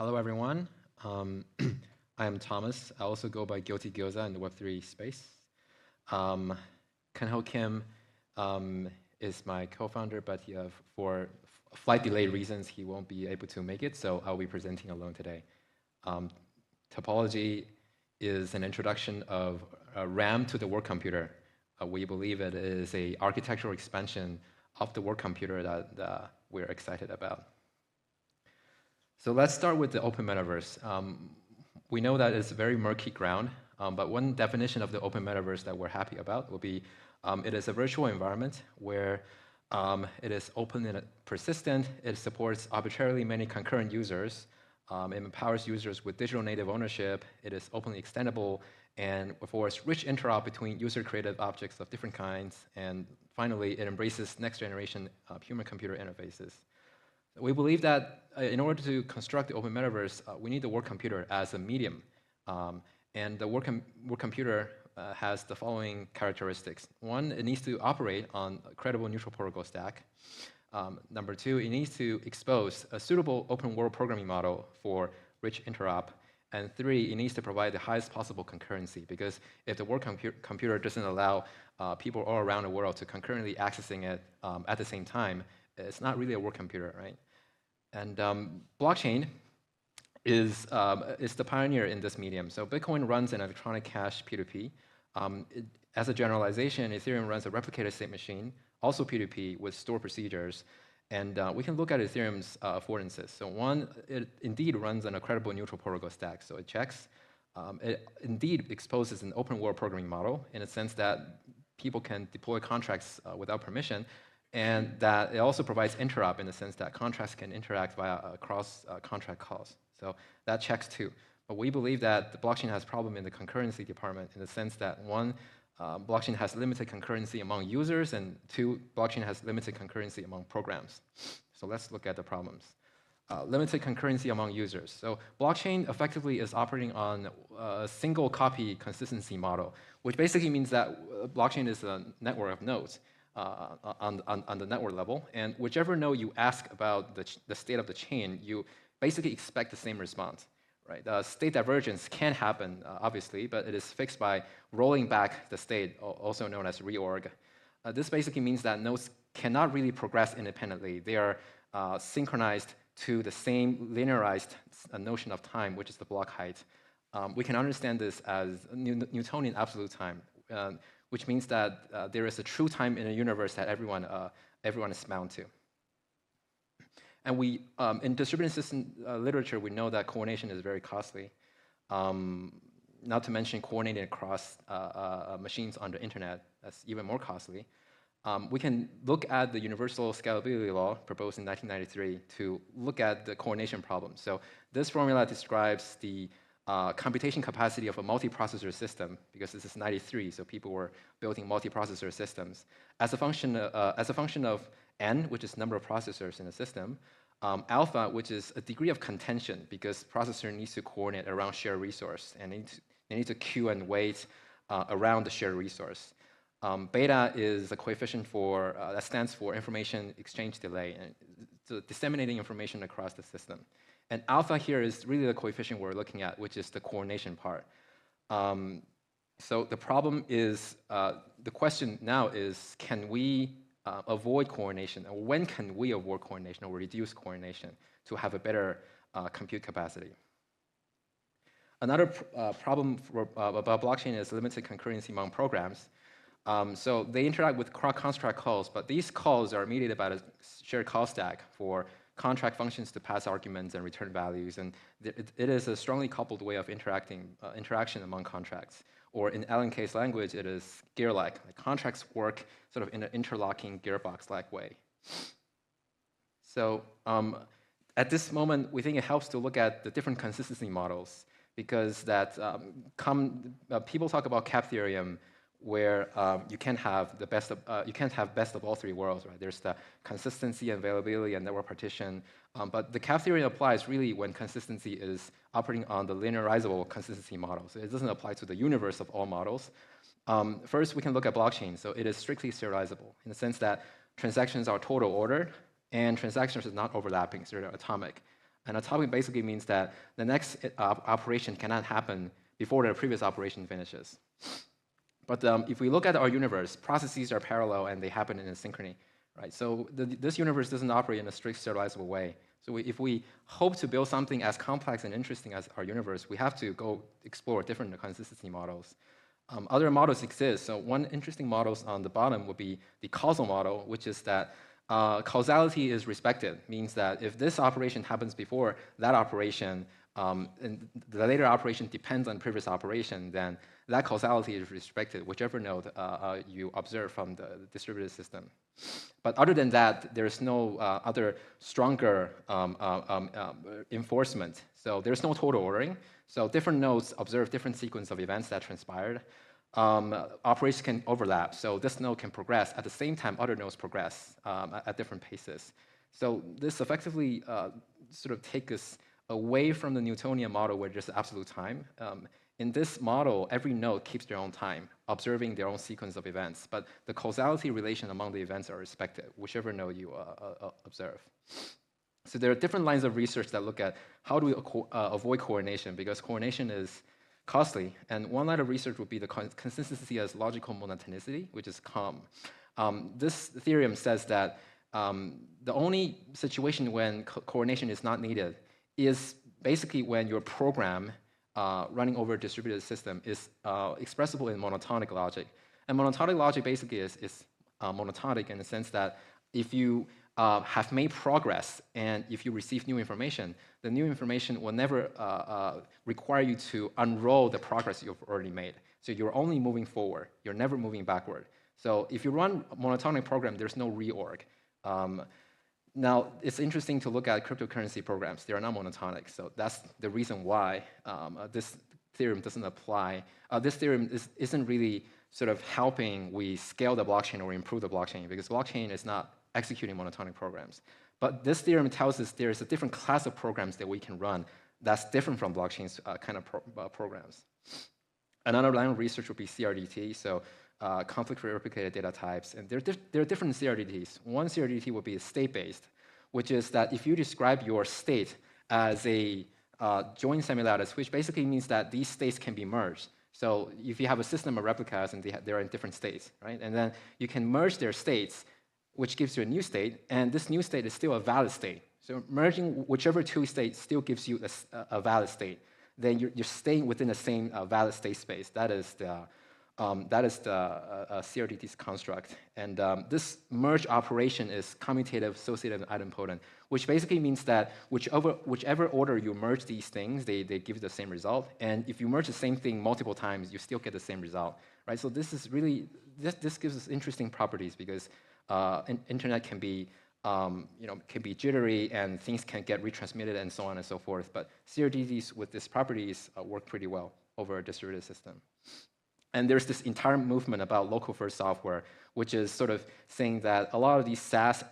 Hello, everyone. I am Thomas. I also go by Guilty Gyoza in the Web3 space. Kanho Kim is my co-founder, but for flight delay reasons, he won't be able to make it, so I'll be presenting alone today. Topology is an introduction of RAM to the work computer. We believe it is an architectural expansion of the work computer that we're excited about. So let's start with the open metaverse. We know that it's very murky ground, but one definition of the open metaverse that we're happy about will be it is a virtual environment where it is open and persistent, it supports arbitrarily many concurrent users, it empowers users with digital native ownership, it is openly extendable, and affords rich interop between user-created objects of different kinds, and finally, it embraces next-generation human-computer interfaces. We believe that in order to construct the open metaverse, we need the work computer as a medium. And the work computer has the following characteristics. One, it needs to operate on a credible neutral protocol stack. Number two, it needs to expose a suitable open world programming model for rich interop. And three, it needs to provide the highest possible concurrency, because if the work computer doesn't allow people all around the world to concurrently accessing it at the same time, it's not really a work computer, right? And blockchain is the pioneer in this medium. So Bitcoin runs an electronic cash P2P. As a generalization, Ethereum runs a replicated state machine, also P2P with stored procedures. And we can look at Ethereum's affordances. So one, it indeed runs on a credible neutral protocol stack. So it checks. It indeed exposes an open world programming model in a sense that people can deploy contracts without permission. And that it also provides interop in the sense that contracts can interact via cross-contract calls. So that checks too. But we believe that the blockchain has a problem in the concurrency department in the sense that one, blockchain has limited concurrency among users, and two, blockchain has limited concurrency among programs. So let's look at the problems. Limited concurrency among users. So blockchain effectively is operating on a single copy consistency model, which basically means that blockchain is a network of nodes. On the network level, and whichever node you ask about the state of the chain, you basically expect the same response, right? State divergence can happen, obviously, but it is fixed by rolling back the state, also known as reorg. This basically means that nodes cannot really progress independently. They are synchronized to the same linearized notion of time, which is the block height. We can understand this as Newtonian absolute time, which means that there is a true time in a universe that everyone is bound to. And we, in distributed system literature, we know that coordination is very costly. Not to mention coordinating across machines on the internet, that's even more costly. We can look at the universal scalability law proposed in 1993 to look at the coordination problem. So this formula describes the computation capacity of a multiprocessor system, because this is 93, so people were building multiprocessor systems, as a function of n, which is number of processors in a system, alpha, which is a degree of contention, because processor needs to coordinate around shared resource, and they need to queue and wait around the shared resource. Beta is a coefficient for that stands for information exchange delay, and so disseminating information across the system. And alpha here is really the coefficient we're looking at, which is the coordination part. So the problem is, the question now is, can we avoid coordination? Or when can we avoid coordination or reduce coordination to have a better compute capacity? Another problem about blockchain is limited concurrency among programs. So they interact with cross-contract calls, but these calls are mediated by a shared call stack for contract functions to pass arguments and return values, and it is a strongly coupled way of interaction among contracts. Or in Alan Kay's language, it is gear-like. Like contracts work sort of in an interlocking gearbox-like way. So at this moment, we think it helps to look at the different consistency models, because that people talk about cap theorem, where you can't have best of all three worlds, right? There's the consistency, availability, and network partition. But the cap theory applies really when consistency is operating on the linearizable consistency model. So it doesn't apply to the universe of all models. First, we can look at blockchain. So it is strictly serializable in the sense that transactions are total ordered, and transactions are not overlapping, so they're atomic. And a topic basically means that the next operation cannot happen before the previous operation finishes. But if we look at our universe, processes are parallel and they happen in a synchrony, right? So this universe doesn't operate in a strict serializable way. So if we hope to build something as complex and interesting as our universe, we have to go explore different consistency models. Other models exist. So one interesting model on the bottom would be the causal model, which is that causality is respected, means that if this operation happens before that operation, and the later operation depends on previous operation, then that causality is respected, whichever node you observe from the distributed system. But other than that, there's no other stronger enforcement. So there's no total ordering. So different nodes observe different sequence of events that transpired. Operations can overlap. So this node can progress. At the same time, other nodes progress at different paces. So this effectively sort of takes us away from the Newtonian model where there's absolute time. In this model, every node keeps their own time, observing their own sequence of events. But the causality relation among the events are respected, whichever node you observe. So there are different lines of research that look at how do we avoid coordination, because coordination is costly. And one line of research would be the consistency as logical monotonicity, which is COM. This theorem says that the only situation when coordination is not needed is basically when your program running over a distributed system is expressible in monotonic logic. And monotonic logic basically is monotonic in the sense that if you have made progress and if you receive new information, the new information will never require you to unroll the progress you've already made. So you're only moving forward. You're never moving backward. So if you run a monotonic program, there's no reorg. Now, it's interesting to look at cryptocurrency programs. They are not monotonic, so that's the reason why this theorem doesn't apply. This theorem isn't really sort of helping we scale the blockchain or improve the blockchain, because blockchain is not executing monotonic programs. But this theorem tells us there's a different class of programs that we can run that's different from blockchain's kind of programs. Another line of research would be CRDT, so conflict-free replicated data types. And there are different CRDTs. One CRDT would be state-based, which is that if you describe your state as a joint semilattice, which basically means that these states can be merged. So if you have a system of replicas and they're in different states, right? And then you can merge their states, which gives you a new state, and this new state is still a valid state. So merging whichever two states still gives you a valid state. Then you're staying within the same valid state space. That is the CRDT's construct. And this merge operation is commutative, associative, and idempotent, which basically means that whichever order you merge these things, they give you the same result. And if you merge the same thing multiple times, you still get the same result, right? So this is really, this gives us interesting properties, because internet can be, can be jittery and things can get retransmitted and so on and so forth. But CRDTs with these properties work pretty well over a distributed system. And there's this entire movement about local-first software, which is sort of saying that a lot of these SaaS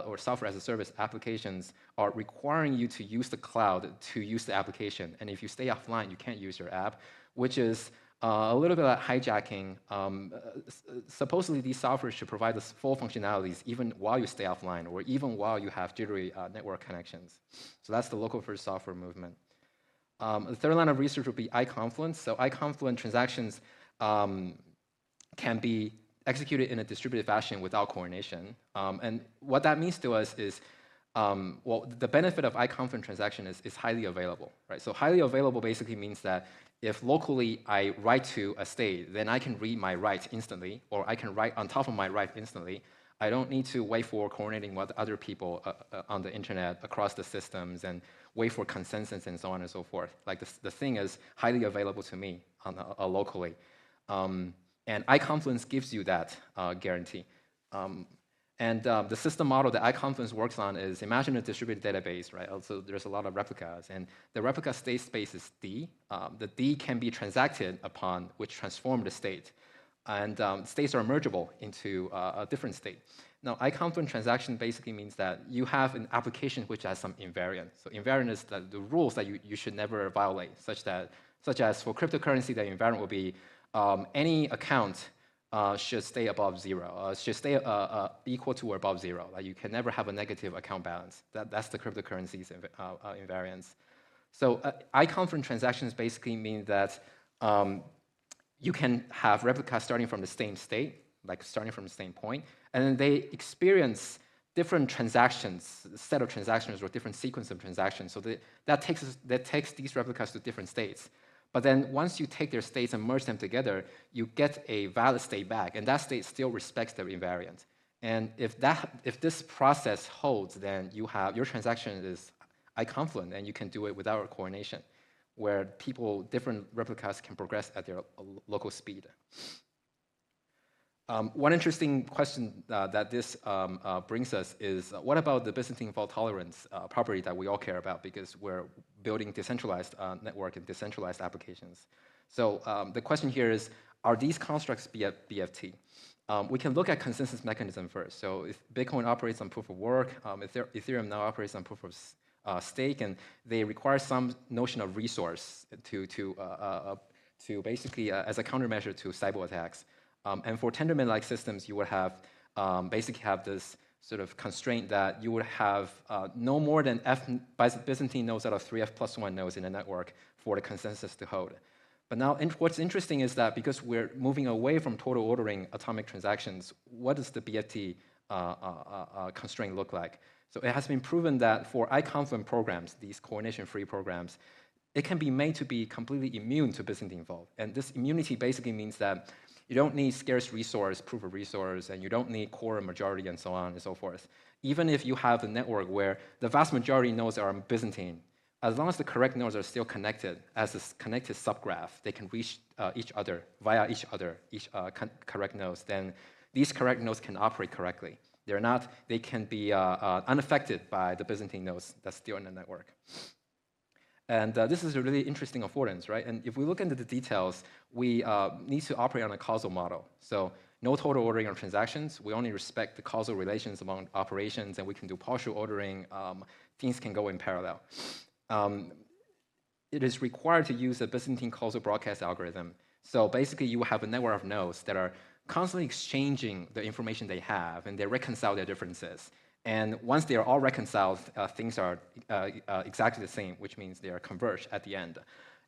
or software as a service applications are requiring you to use the cloud to use the application. And if you stay offline, you can't use your app, which is a little bit like hijacking. Supposedly, these software should provide us full functionalities even while you stay offline or even while you have jittery network connections. So that's the local-first software movement. The third line of research would be iConfluence. So iConfluence transactions can be executed in a distributed fashion without coordination. And what that means to us is, well, the benefit of iConfluence transaction is highly available, right? So highly available basically means that if locally I write to a state, then I can read my write instantly, or I can write on top of my write instantly. I don't need to wait for coordinating with other people on the internet across the systems and wait for consensus and so on and so forth. Like the thing is highly available to me locally. And iConfluence gives you that guarantee. The system model that iConfluence works on is, imagine a distributed database, right? Also, there's a lot of replicas, and the replica state space is D. The D can be transacted upon, which transform the state. And states are mergeable into a different state. Now, iConfluence transaction basically means that you have an application which has some invariant. So invariant is the rules that you should never violate, such as for cryptocurrency, the invariant will be any account should stay above 0, should stay equal to or above 0. Like you can never have a negative account balance. That's the cryptocurrency's invariance. So I-confluent transactions basically mean that you can have replicas starting from the same state, like starting from the same point, and then they experience different transactions, set of transactions or different sequence of transactions. So that takes these replicas to different states. But then once you take their states and merge them together, you get a valid state back, and that state still respects the invariant. And if this process holds, then your transaction is I-confluent, and you can do it without coordination, where different replicas can progress at their local speed. One interesting question that this brings us is, what about the Byzantine fault tolerance property that we all care about, because we're building decentralized network and decentralized applications? So the question here is, are these constructs BFT? We can look at consensus mechanism first. So if Bitcoin operates on proof of work, Ethereum now operates on proof of stake, and they require some notion of resource to basically as a countermeasure to cyber attacks. And for Tendermint-like systems, you would have basically have this sort of constraint that you would have no more than Byzantine nodes out of 3f+1 nodes in a network for the consensus to hold. But now what's interesting is that because we're moving away from total ordering atomic transactions, what does the BFT constraint look like? So it has been proven that for I-confluent programs, these coordination-free programs, it can be made to be completely immune to Byzantine fault. And this immunity basically means that you don't need scarce resource, proof of resource, and you don't need quorum majority and so on and so forth. Even if you have a network where the vast majority nodes are Byzantine, as long as the correct nodes are still connected as a connected subgraph, they can reach each other via each correct nodes, then these correct nodes can operate correctly. They can be unaffected by the Byzantine nodes that's still in the network. And this is a really interesting affordance, right? And if we look into the details, we need to operate on a causal model. So no total ordering of transactions. We only respect the causal relations among operations, and we can do partial ordering. Things can go in parallel. It is required to use a Byzantine causal broadcast algorithm. So basically, you have a network of nodes that are constantly exchanging the information they have, and they reconcile their differences. And once they are all reconciled, things are exactly the same, which means they are converged at the end.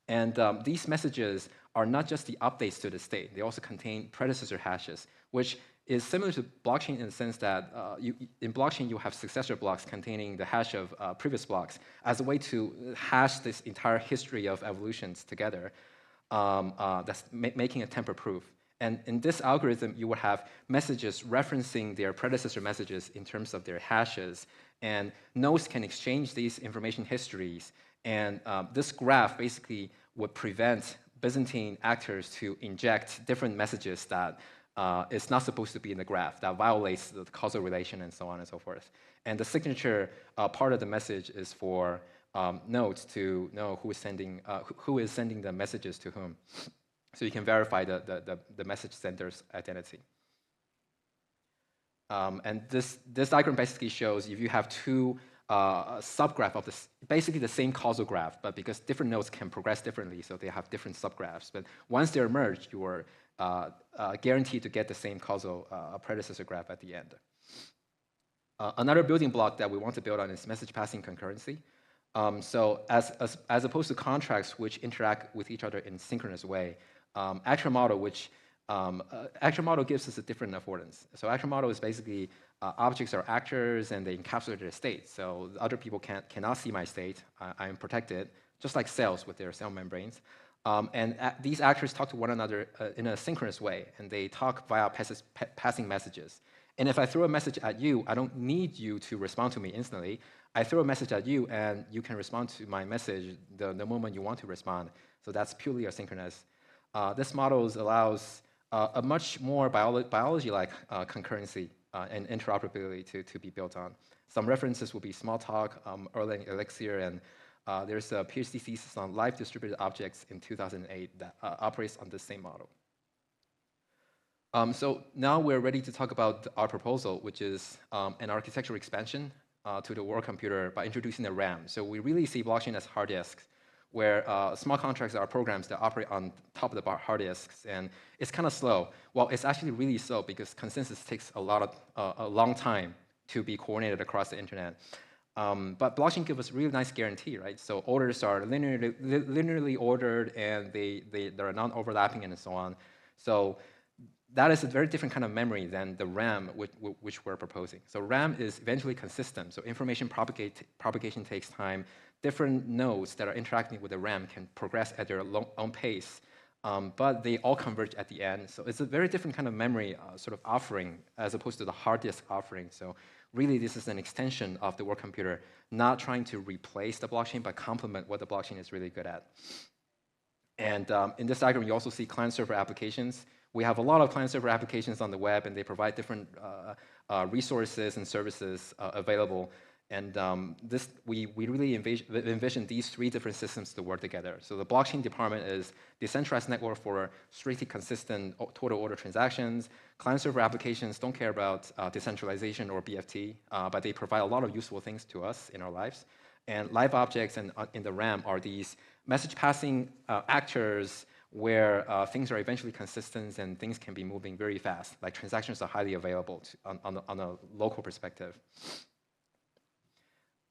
And these messages are not just the updates to the state. They also contain predecessor hashes, which is similar to blockchain in the sense that in blockchain, you have successor blocks containing the hash of previous blocks as a way to hash this entire history of evolutions together, that's making it tamper-proof. And in this algorithm, you would have messages referencing their predecessor messages in terms of their hashes. And nodes can exchange these information histories. And this graph basically would prevent Byzantine actors to inject different messages that is not supposed to be in the graph, that violates the causal relation and so on and so forth. And the signature part of the message is for nodes to know who is sending the messages to whom. So you can verify the message sender's identity. And this diagram basically shows if you have two subgraph of this, basically the same causal graph, but because different nodes can progress differently, so they have different subgraphs. But once they're merged, you are guaranteed to get the same causal predecessor graph at the end. Another building block that we want to build on is message passing concurrency. So as opposed to contracts which interact with each other in a synchronous way, actual model gives us a different affordance. So actual model is basically objects are actors and they encapsulate their state. So other people cannot see my state. I am protected, just like cells with their cell membranes. And these actors talk to one another in a synchronous way, and they talk via passing messages. And if I throw a message at you, I don't need you to respond to me instantly. I throw a message at you, and you can respond to my message the moment you want to respond. So that's purely asynchronous. This model allows a much more biology-like concurrency and interoperability to be built on. Some references will be Smalltalk, Erlang Elixir, and there's a PhD thesis on live distributed objects in 2008 that operates on the same model. So now we're ready to talk about our proposal, which is an architectural expansion to the world computer by introducing the RAM. So we really see blockchain as hard disks. where smart contracts are programs that operate on top of the hard disks, and it's kind of slow. Well, it's actually really slow because consensus takes a long time to be coordinated across the internet. But blockchain gives us really nice guarantee, right? So orders are linearly ordered, and they're non-overlapping and so on. So that is a very different kind of memory than the RAM which we're proposing. So RAM is eventually consistent. So information propagation takes time. Different nodes that are interacting with the RAM can progress at their own pace, but they all converge at the end. So it's a very different kind of memory sort of offering as opposed to the hard disk offering. So really, this is an extension of the work computer, not trying to replace the blockchain, but complement what the blockchain is really good at. And in this diagram, you also see client-server applications. We have a lot of client-server applications on the web, and they provide different resources and services available. And we really envision these three different systems to work together. So the blockchain department is decentralized network for strictly consistent total order transactions. Client-server applications don't care about decentralization or BFT, but they provide a lot of useful things to us in our lives. And live objects and in the RAM are these message-passing actors where things are eventually consistent and things can be moving very fast. Like transactions are highly available on a local perspective.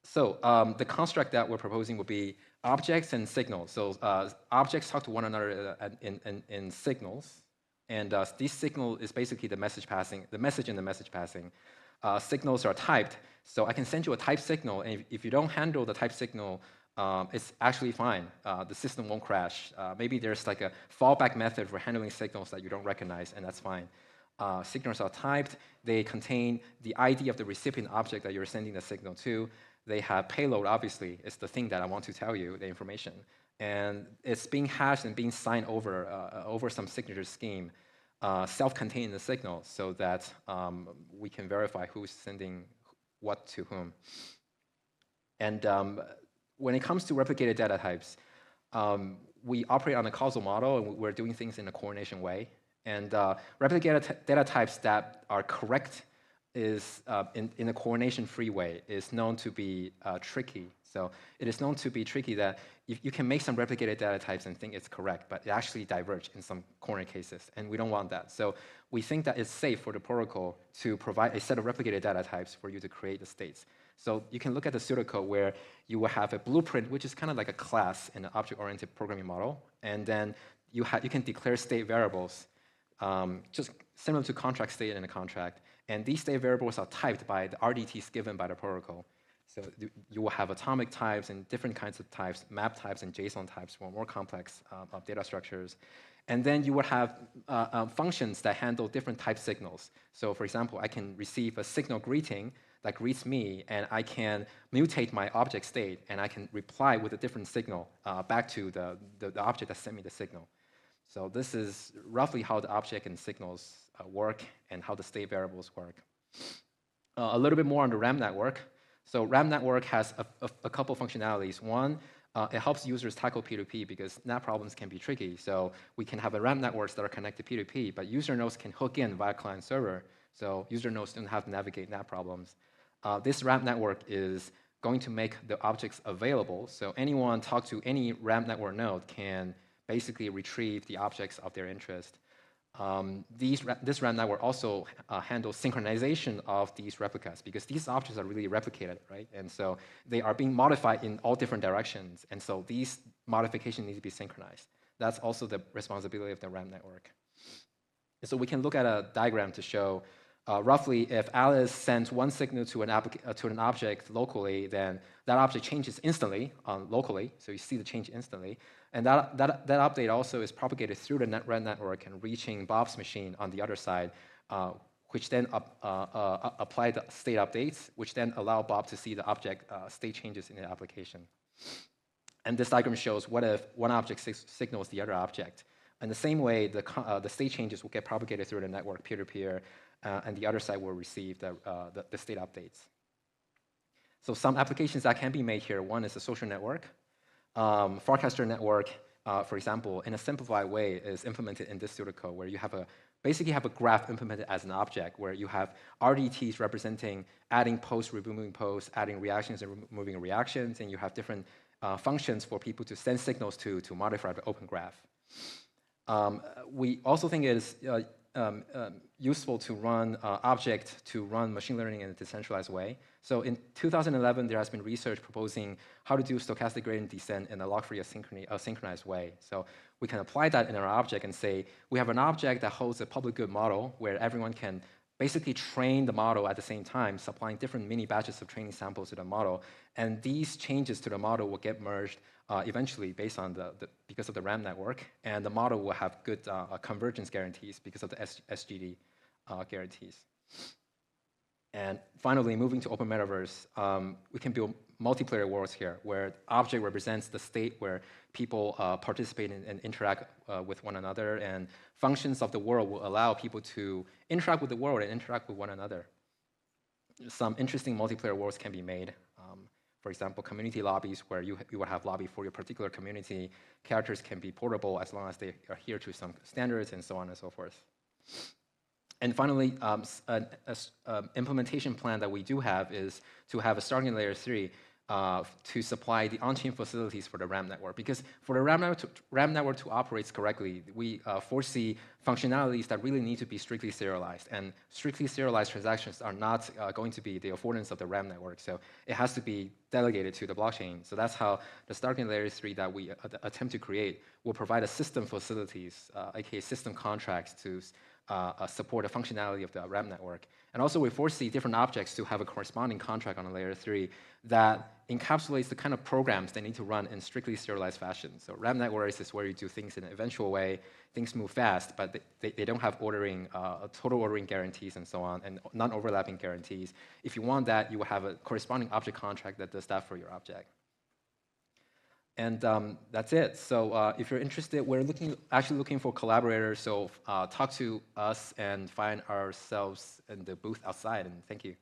So the construct that we're proposing would be objects and signals. So objects talk to one another in signals, and this signal is basically the message passing, the message in the message passing. Signals are typed, so I can send you a typed signal, and if you don't handle the typed signal, it's actually fine. The system won't crash. Maybe there's like a fallback method for handling signals that you don't recognize, and that's fine. Signals are typed. They contain the ID of the recipient object that you're sending the signal to. They have payload, obviously. It's the thing that I want to tell you, the information. And it's being hashed and being signed over some signature scheme, self-contained in the signal, so that we can verify who's sending what to whom. And when it comes to replicated data types, we operate on a causal model, and we're doing things in a coordination way. And replicated data types that are correct is in a coordination-free way is known to be tricky. So it is known to be tricky that you can make some replicated data types and think it's correct, but it actually diverges in some corner cases, and we don't want that. So we think that it's safe for the protocol to provide a set of replicated data types for you to create the states. So you can look at the pseudocode where you will have a blueprint, which is kind of like a class in an object-oriented programming model, and then you can declare state variables, just similar to contract state in a contract. And these state variables are typed by the RDTs given by the protocol. So you will have atomic types and different kinds of types, map types and JSON types for more complex data structures. And then you would have functions that handle different type signals. So for example, I can receive a signal greeting that greets me, and I can mutate my object state, and I can reply with a different signal back to the object that sent me the signal. So this is roughly how the object and signals work and how the state variables work. A little bit more on the RAM network. So RAM network has a couple functionalities. One, it helps users tackle P2P because NAT problems can be tricky. So we can have a RAM networks that are connected P2P, but user nodes can hook in via client server. So user nodes don't have to navigate NAT problems. This RAM network is going to make the objects available. So anyone talk to any RAM network node can basically retrieve the objects of their interest. This RAM network also handles synchronization of these replicas because these objects are really replicated, right? And so they are being modified in all different directions. And so these modifications need to be synchronized. That's also the responsibility of the RAM network. And so we can look at a diagram to show roughly if Alice sends one signal to an object locally, then that object changes instantly locally. So you see the change instantly. And that update also is propagated through the RAM network and reaching Bob's machine on the other side, which then apply the state updates, which then allow Bob to see the object state changes in the application. And this diagram shows what if one object signals the other object. In the same way, the state changes will get propagated through the network peer-to-peer, and the other side will receive the state updates. So some applications that can be made here, one is a social network. Forecaster network, for example, in a simplified way, is implemented in this pseudocode where you have basically have a graph implemented as an object where you have RDTs representing adding posts, removing posts, adding reactions and removing reactions, and you have different functions for people to send signals to modify the Open Graph. We also think it is useful to run object to run machine learning in a decentralized way. So in 2011, there has been research proposing how to do stochastic gradient descent in a log-free asynchronized way. So we can apply that in our object and say, we have an object that holds a public good model where everyone can basically train the model at the same time, supplying different mini batches of training samples to the model. And these changes to the model will get merged eventually based on because of the RAM network. And the model will have good convergence guarantees because of the SGD guarantees. And finally, moving to Open Metaverse, we can build multiplayer worlds here, where the object represents the state where people participate and interact with one another, and functions of the world will allow people to interact with the world and interact with one another. Some interesting multiplayer worlds can be made. For example, community lobbies, where you will have lobby for your particular community. Characters can be portable as long as they adhere to some standards, and so on and so forth. And finally, an implementation plan that we do have is to have a starting layer 3 to supply the on-chain facilities for the RAM network. Because for the RAM network to operate correctly, we foresee functionalities that really need to be strictly serialized. And strictly serialized transactions are not going to be the affordance of the RAM network. So it has to be delegated to the blockchain. So that's how the starting layer 3 that we attempt to create will provide a system facilities, aka system contracts, to support the functionality of the RAM network. And also we foresee different objects to have a corresponding contract on a layer 3 that encapsulates the kind of programs they need to run in strictly serialized fashion. So RAM networks is where you do things in an eventual way, things move fast, but they don't have ordering, total ordering guarantees and so on, and non-overlapping guarantees. If you want that, you will have a corresponding object contract that does that for your object. And that's it. So if you're interested, we're actually looking for collaborators. So talk to us and find ourselves in the booth outside. And thank you.